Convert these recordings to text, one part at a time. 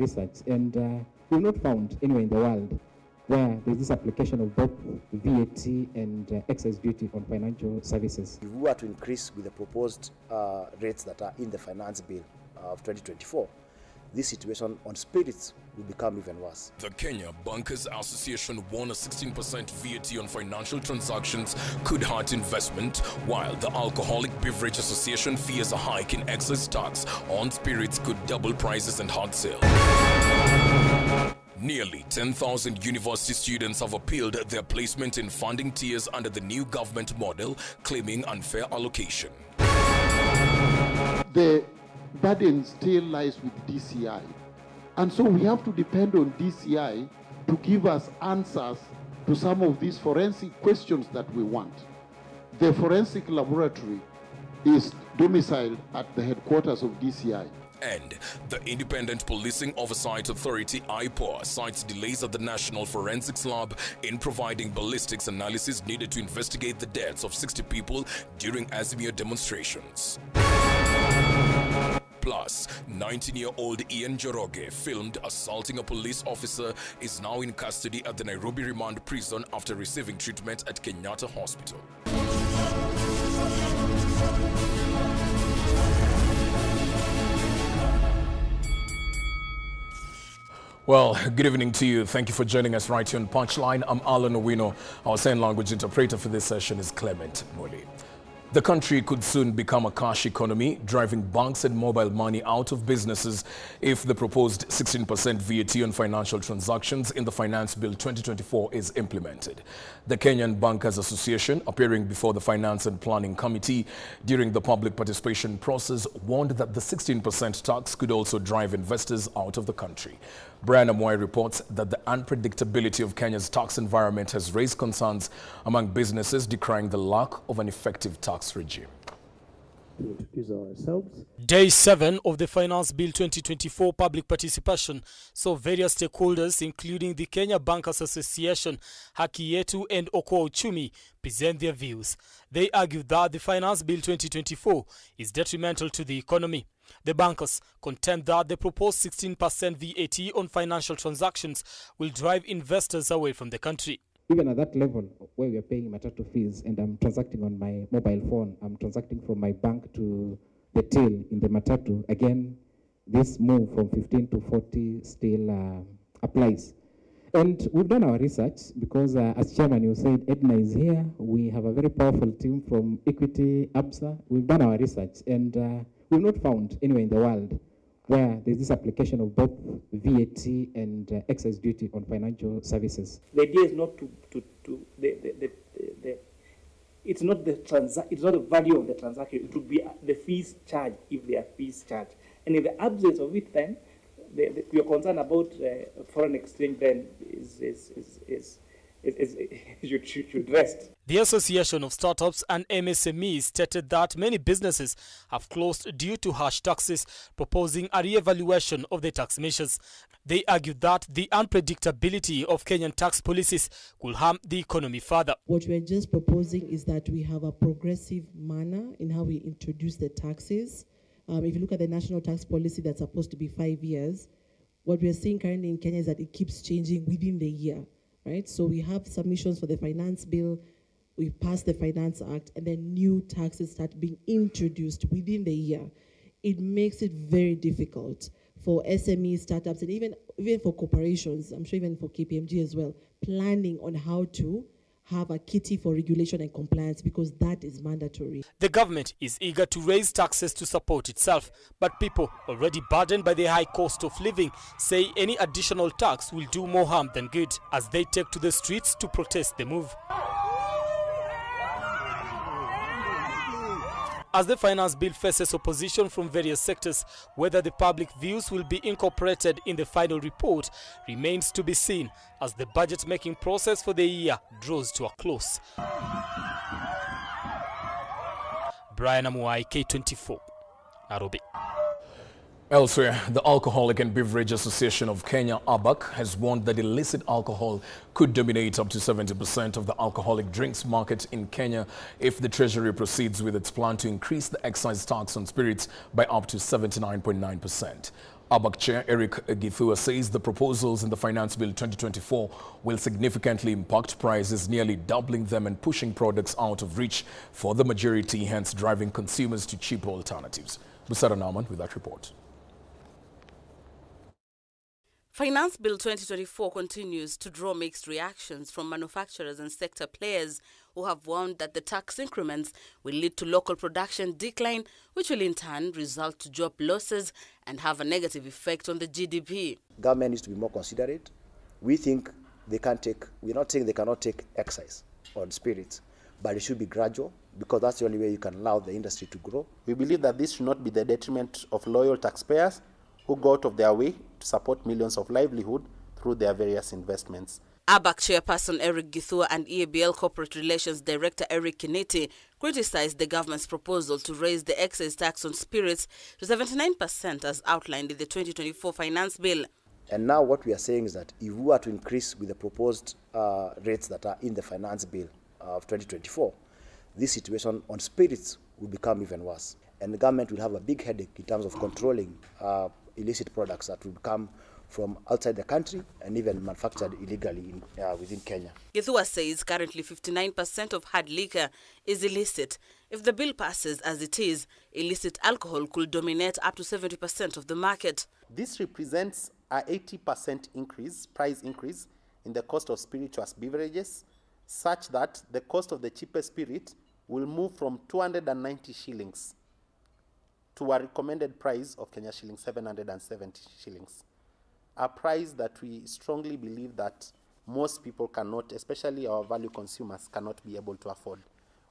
research, and we've not found anywhere in the world where there's this application of both VAT and excise duty on financial services. If we were to increase with the proposed rates that are in the finance bill of 2024, this situation on spirits will become even worse. The Kenya Bankers Association warned a 16% VAT on financial transactions could hurt investment, while the Alcoholic Beverage Association fears a hike in excise tax on spirits could double prices and hard sale. Nearly 10,000 university students have appealed their placement in funding tiers under the new government model, claiming unfair allocation. The burden still lies with DCI. And so we have to depend on DCI to give us answers to some of these forensic questions that we want. The forensic laboratory is domiciled at the headquarters of DCI. And the Independent Policing Oversight Authority, IPOA, cites delays at the National Forensics Lab in providing ballistics analysis needed to investigate the deaths of 60 people during Azimio demonstrations. Plus, 19-year-old Ian Joroge, filmed assaulting a police officer, is now in custody at the Nairobi Remand Prison after receiving treatment at Kenyatta Hospital. Well, good evening to you. Thank you for joining us right here on Punchline. I'm Alan Owino. Our sign language interpreter for this session is Clement Moli. The country could soon become a cash economy, driving banks and mobile money out of businesses if the proposed 16% VAT on financial transactions in the Finance Bill 2024 is implemented. The Kenyan Bankers Association, appearing before the Finance and Planning Committee during the public participation process, warned that the 16% tax could also drive investors out of the country. Brian Amwai reports that the unpredictability of Kenya's tax environment has raised concerns among businesses, decrying the lack of an effective tax regime. Day 7 of the Finance Bill 2024 public participation saw various stakeholders, including the Kenya Bankers Association, Haki Yetu and Okoa Uchumi, present their views. They argued that the Finance Bill 2024 is detrimental to the economy. The bankers contend that the proposed 16% VAT on financial transactions will drive investors away from the country. Even at that level where we are paying matatu fees and I'm transacting on my mobile phone, I'm transacting from my bank to the till in the matatu, again, this move from 15 to 40 still applies. And we've done our research because as chairman you said, Edna is here. We have a very powerful team from Equity, ABSA. We've done our research and we've not found anywhere in the world where there's this application of both VAT and excise duty on financial services. The idea is not it's not the value of the transaction. It would be the fees charged if there are fees charged. And in the absence of it, then your concern about foreign exchange then should rest. The Association of Startups and MSMEs stated that many businesses have closed due to harsh taxes, proposing a re-evaluation of the tax measures. They argued that the unpredictability of Kenyan tax policies could harm the economy further. What we're just proposing is that we have a progressive manner in how we introduce the taxes. If you look at the national tax policy that's supposed to be 5 years, what we're seeing currently in Kenya is that it keeps changing within the year. Right? So we have submissions for the finance bill, we pass the Finance Act, and then new taxes start being introduced within the year. It makes it very difficult for SME startups and even for corporations, I'm sure even for KPMG as well, planning on how to have a kitty for regulation and compliance because that is mandatory. The government is eager to raise taxes to support itself, but people already burdened by the high cost of living say any additional tax will do more harm than good as they take to the streets to protest the move. As the finance bill faces opposition from various sectors, whether the public views will be incorporated in the final report remains to be seen as the budget-making process for the year draws to a close. Brian Amuai, K24, Nairobi. Elsewhere, the Alcoholic and Beverage Association of Kenya, ABAC, has warned that illicit alcohol could dominate up to 70% of the alcoholic drinks market in Kenya if the Treasury proceeds with its plan to increase the excise tax on spirits by up to 79.9%. ABAC Chair Eric Githua says the proposals in the Finance Bill 2024 will significantly impact prices, nearly doubling them and pushing products out of reach for the majority, hence driving consumers to cheaper alternatives. Busara Nauman with that report. Finance Bill 2024 continues to draw mixed reactions from manufacturers and sector players who have warned that the tax increments will lead to local production decline, which will in turn result to job losses and have a negative effect on the GDP. Government needs to be more considerate. We think they can take, we're not saying they cannot take excise on spirits, but it should be gradual because that's the only way you can allow the industry to grow. We believe that this should not be the detriment of loyal taxpayers who go out of their way to support millions of livelihood through their various investments. ABAC Chairperson Eric Githua and EABL Corporate Relations Director Eric Kiniti criticized the government's proposal to raise the excise tax on spirits to 79% as outlined in the 2024 Finance Bill. And now what we are saying is that if we are to increase with the proposed rates that are in the Finance Bill of 2024, this situation on spirits will become even worse. And the government will have a big headache in terms of controlling illicit products that will come from outside the country and even manufactured illegally within Kenya. Githua says currently 59% of hard liquor is illicit. If the bill passes as it is, illicit alcohol could dominate up to 70% of the market. This represents an 80% price increase in the cost of spirituous beverages, such that the cost of the cheapest spirit will move from 290 shillings to a recommended price of Kenya shillings 770 shillings. A price that we strongly believe that most people cannot, especially our value consumers, cannot be able to afford,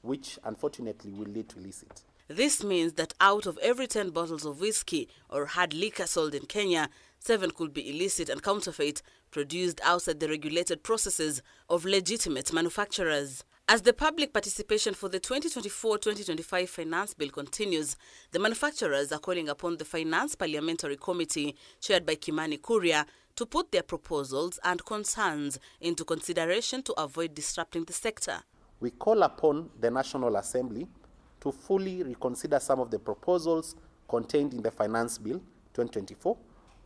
which unfortunately will lead to illicit. This means that out of every 10 bottles of whiskey or hard liquor sold in Kenya, 7 could be illicit and counterfeit, produced outside the regulated processes of legitimate manufacturers. As the public participation for the 2024-2025 Finance Bill continues, the manufacturers are calling upon the Finance Parliamentary Committee, chaired by Kimani Kuria, to put their proposals and concerns into consideration to avoid disrupting the sector. We call upon the National Assembly to fully reconsider some of the proposals contained in the Finance Bill 2024.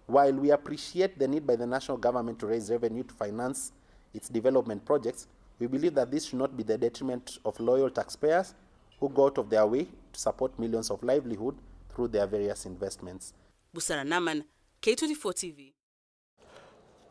While we appreciate the need by the national government to raise revenue to finance its development projects, we believe that this should not be the detriment of loyal taxpayers who go out of their way to support millions of livelihood through their various investments. Busara Naman, K24 TV.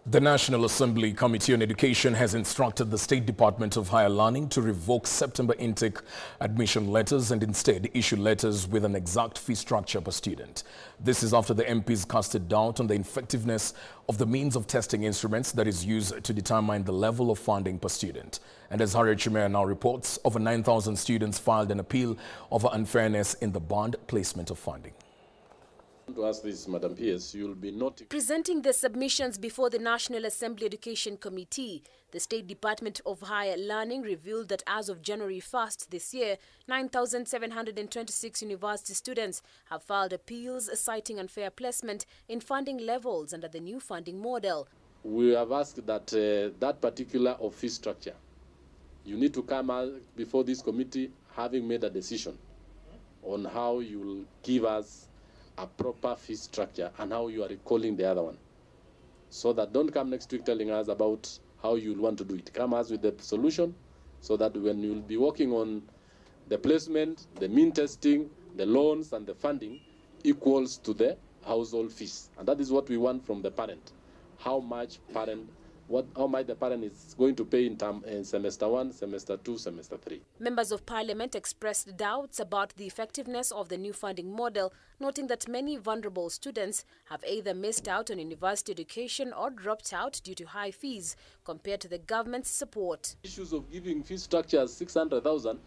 The National Assembly Committee on Education has instructed the State Department of Higher Learning to revoke September intake admission letters and instead issue letters with an exact fee structure per student. This is after the MPs casted doubt on the effectiveness of the means of testing instruments that is used to determine the level of funding per student. And as Harriet Chimera now reports, over 9,000 students filed an appeal over unfairness in the bond placement of funding. To ask this, Madam PS, you'll be noting. Presenting the submissions before the National Assembly Education Committee, the State Department of Higher Learning revealed that as of January 1st this year, 9,726 university students have filed appeals citing unfair placement in funding levels under the new funding model. We have asked that that particular fee structure, you need to come out before this committee having made a decision on how you will give us a proper fee structure and how you are recalling the other one. So that don't come next week telling us about how you want to do it. Come us with the solution so that when you'll be working on the placement, the mean testing, the loans and the funding equals to the household fees. And that is what we want from the parent. How much the parent is going to pay in semester 1, semester 2, semester 3. Members of Parliament expressed doubts about the effectiveness of the new funding model, noting that many vulnerable students have either missed out on university education or dropped out due to high fees compared to the government's support. Issues of giving fee structures 600,000,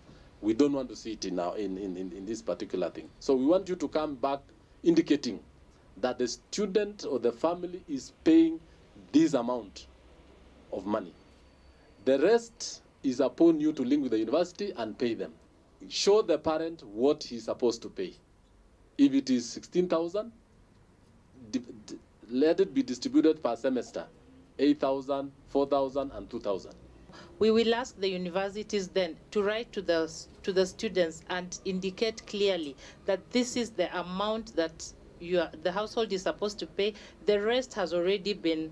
we don't want to see it in this particular thing. So we want you to come back indicating that the student or the family is paying this amount of money. The rest is upon you to link with the university and pay them. Show the parent what he's supposed to pay. If it is 16,000, let it be distributed per semester, 8,000, 4,000 and 2,000. We will ask the universities then to write to the students and indicate clearly that this is the amount that the household is supposed to pay. The rest has already been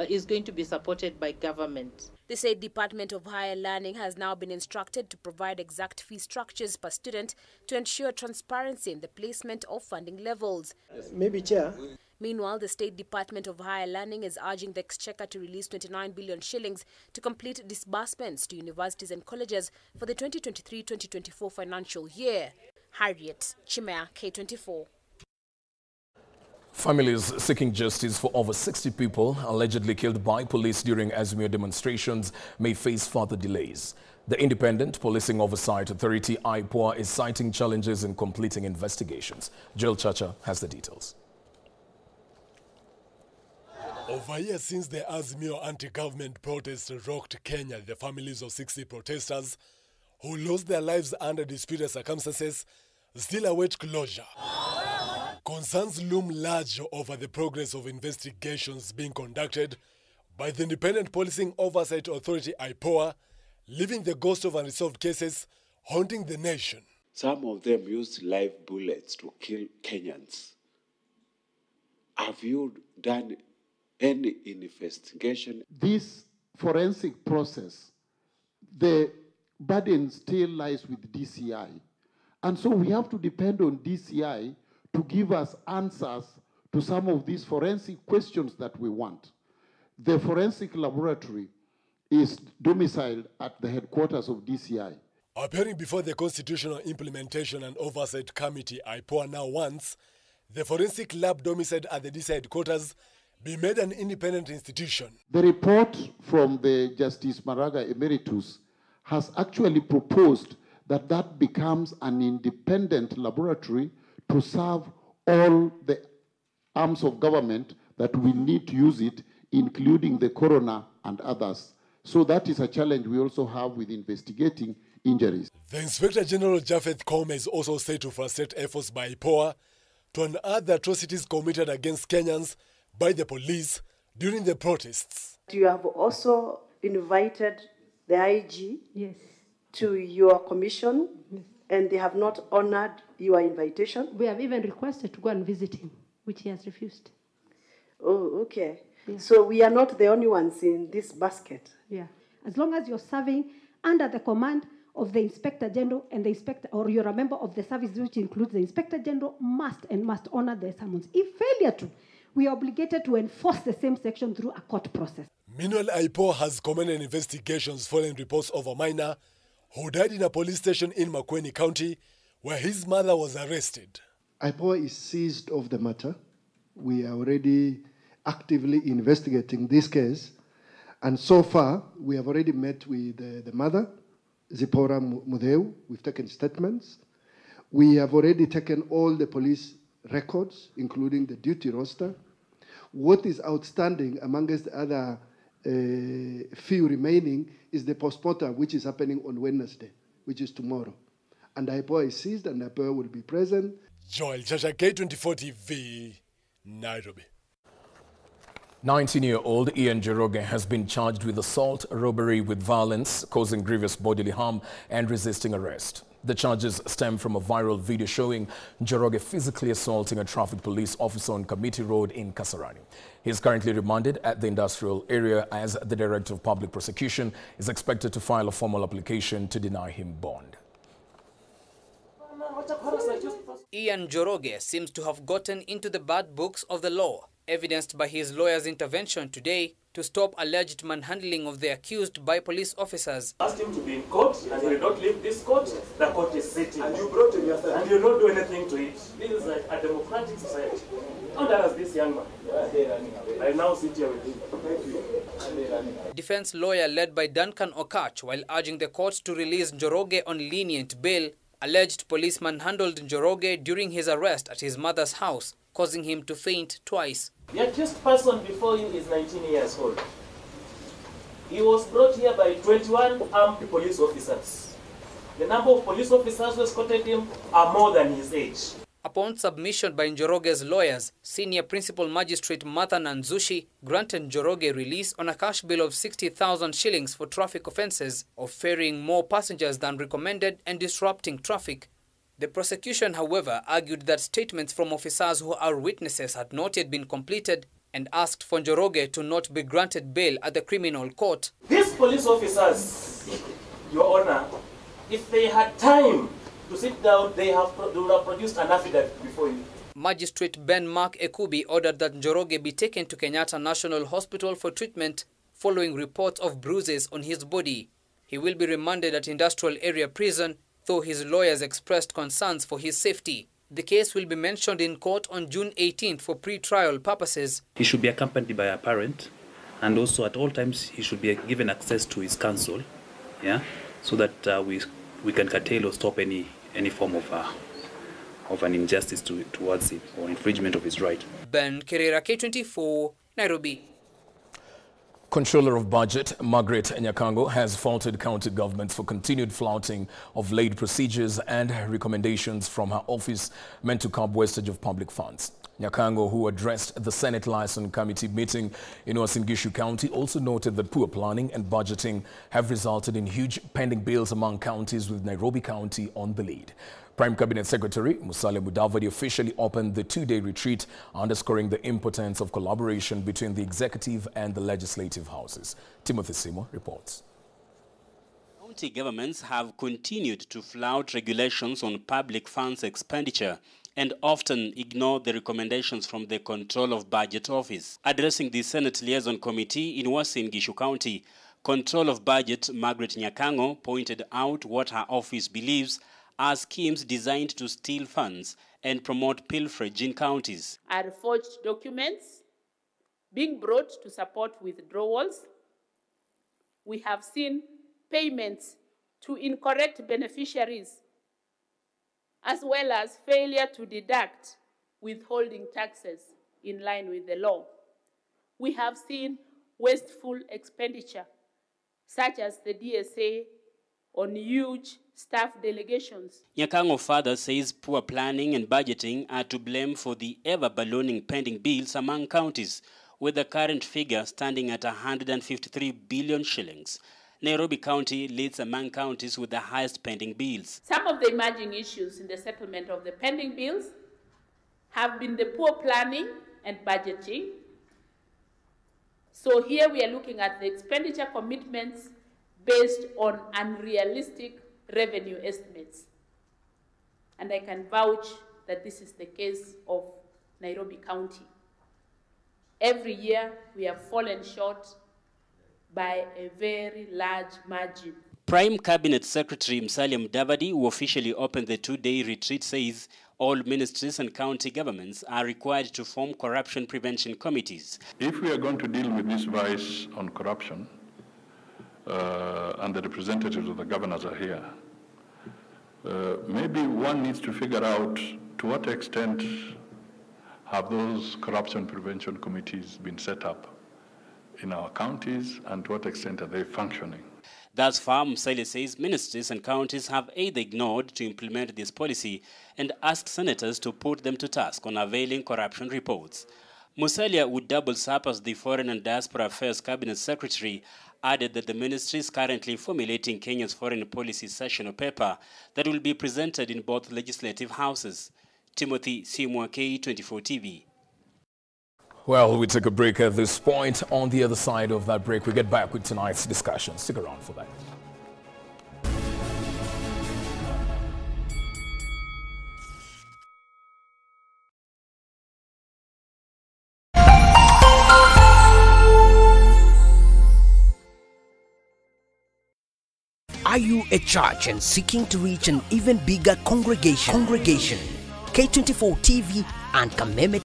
is going to be supported by government. The State Department of Higher Learning has now been instructed to provide exact fee structures per student to ensure transparency in the placement of funding levels. Maybe, Chair. Meanwhile, the State Department of Higher Learning is urging the Exchequer to release 29 billion shillings to complete disbursements to universities and colleges for the 2023-2024 financial year. Harriet Chimea, K24. Families seeking justice for over 60 people allegedly killed by police during Azmir demonstrations may face further delays. The Independent Policing Oversight Authority, IPOA, is citing challenges in completing investigations. Joel Chacha has the details. Over a year since the Azmir anti-government protests rocked Kenya, the families of 60 protesters who lost their lives under disputed circumstances still await closure. Concerns loom large over the progress of investigations being conducted by the Independent Policing Oversight Authority, IPOA, leaving the ghost of unresolved cases haunting the nation. Some of them used live bullets to kill Kenyans. Have you done any investigation? This forensic process, the burden still lies with DCI. And so we have to depend on DCI to give us answers to some of these forensic questions that we want. The forensic laboratory is domiciled at the headquarters of DCI. Appearing before the Constitutional Implementation and Oversight Committee, IPOA now wants the forensic lab domiciled at the DCI headquarters be made an independent institution. The report from the Justice Maraga Emeritus has actually proposed that that becomes an independent laboratory to serve all the arms of government that will need to use it, including the coroner and others. So that is a challenge we also have with investigating injuries. The Inspector General Japheth Koome is also said to frustrate efforts by IPOA to unearth the atrocities committed against Kenyans by the police during the protests. You have also invited the IG to your commission, and they have not honored your invitation. We have even requested to go and visit him, which he has refused. Oh, okay. Yeah. So we are not the only ones in this basket. Yeah. As long as you're serving under the command of the Inspector General and the Inspector, or you're a member of the service, which includes the Inspector General, must honor the summons. If failure to, we are obligated to enforce the same section through a court process. Meanwhile, IPOA has commended investigations following reports of a minor who died in a police station in Makueni County, where his mother was arrested. IPOA is seized of the matter. We are already actively investigating this case. And so far, we have already met with the mother, Zipporah Mudeu. We've taken statements. We have already taken all the police records, including the duty roster. What is outstanding amongst the other few remaining is the postmortem, which is happening on Wednesday, which is tomorrow. And IPOA is seized, and IPOA will be present. Joel Chacha, K24 TV, Nairobi. 19-year-old Ian Njoroge has been charged with assault, robbery with violence, causing grievous bodily harm, and resisting arrest. The charges stem from a viral video showing Njoroge physically assaulting a traffic police officer on Committee Road in Kasarani. He is currently remanded at the industrial area as the Director of Public Prosecution is expected to file a formal application to deny him bond. Ian Njoroge seems to have gotten into the bad books of the law, evidenced by his lawyer's intervention today to stop alleged manhandling of the accused by police officers. Asked him to be in court, and he did not leave this court. The court is sitting. And you brought him yourself. And you don't do anything to it. This is like a democratic society. How does this young man? I now sit here with him. Thank you. Defense lawyer led by Duncan Okach, while urging the court to release Njoroge on lenient bail, alleged policeman handled Njoroge during his arrest at his mother's house, causing him to faint twice. The accused person before you is 19 years old. He was brought here by 21 armed police officers. The number of police officers who escorted him are more than his age. Upon submission by Njoroge's lawyers, Senior Principal Magistrate Martha Nanzushi granted Njoroge release on a cash bill of 60,000 shillings for traffic offences of ferrying more passengers than recommended and disrupting traffic. The prosecution, however, argued that statements from officers who are witnesses had not yet been completed and asked for Njoroge to not be granted bail at the criminal court. These police officers, Your Honor, if they had time to sit down, they would have produced an affidavit before you. Magistrate Ben Mark Ekubi ordered that Njoroge be taken to Kenyatta National Hospital for treatment following reports of bruises on his body. He will be remanded at Industrial Area Prison, though his lawyers expressed concerns for his safety. The case will be mentioned in court on June 18th for pre-trial purposes. He should be accompanied by a parent, and also at all times he should be given access to his counsel, so that we can curtail or stop any form of an injustice towards him or infringement of his right. Ben Kerera, K24, Nairobi. Controller of Budget, Margaret Nyakango, has faulted county governments for continued flouting of laid procedures and recommendations from her office meant to curb wastage of public funds. Nyakango, who addressed the Senate Liaison Committee meeting in Uasin Gishu County, also noted that poor planning and budgeting have resulted in huge pending bills among counties, with Nairobi County on the lead. Prime Cabinet Secretary Musalia Mudavadi officially opened the two-day retreat, underscoring the importance of collaboration between the executive and the legislative houses. Timothy Simo reports. County governments have continued to flout regulations on public funds expenditure and often ignore the recommendations from the Control of Budget Office. Addressing the Senate Liaison Committee in Uasin Gishu County, Control of Budget Margaret Nyakango pointed out what her office believes are schemes designed to steal funds and promote pilferage in counties. Are forged documents being brought to support withdrawals. We have seen payments to incorrect beneficiaries, as well as failure to deduct withholding taxes in line with the law. We have seen wasteful expenditure, such as the DSA on huge staff delegations. Nyakango further says poor planning and budgeting are to blame for the ever-ballooning pending bills among counties, with the current figure standing at 153 billion shillings. Nairobi County leads among counties with the highest pending bills. Some of the emerging issues in the settlement of the pending bills have been the poor planning and budgeting. So here we are looking at the expenditure commitments based on unrealistic revenue estimates. And I can vouch that this is the case of Nairobi County. Every year we have fallen short by a very large margin. Prime Cabinet Secretary Musalia Mudavadi, who officially opened the two-day retreat, says all ministries and county governments are required to form corruption prevention committees. If we are going to deal with this vice on corruption, and the representatives of the governors are here, maybe one needs to figure out to what extent have those corruption prevention committees been set up in our counties, and to what extent are they functioning. Thus far, Musalia says ministries and counties have either ignored to implement this policy and asked senators to put them to task on availing corruption reports. Musalia, who doubles up as the Foreign and Diaspora Affairs Cabinet Secretary, added that the ministry is currently formulating Kenya's foreign policy sessional paper that will be presented in both legislative houses. Timothy Simwa, K24 TV. Well, we take a break at this point. On the other side of that break, we get back with tonight's discussion. Stick around for that. Are you a church and seeking to reach an even bigger congregation? K24 TV and Kameme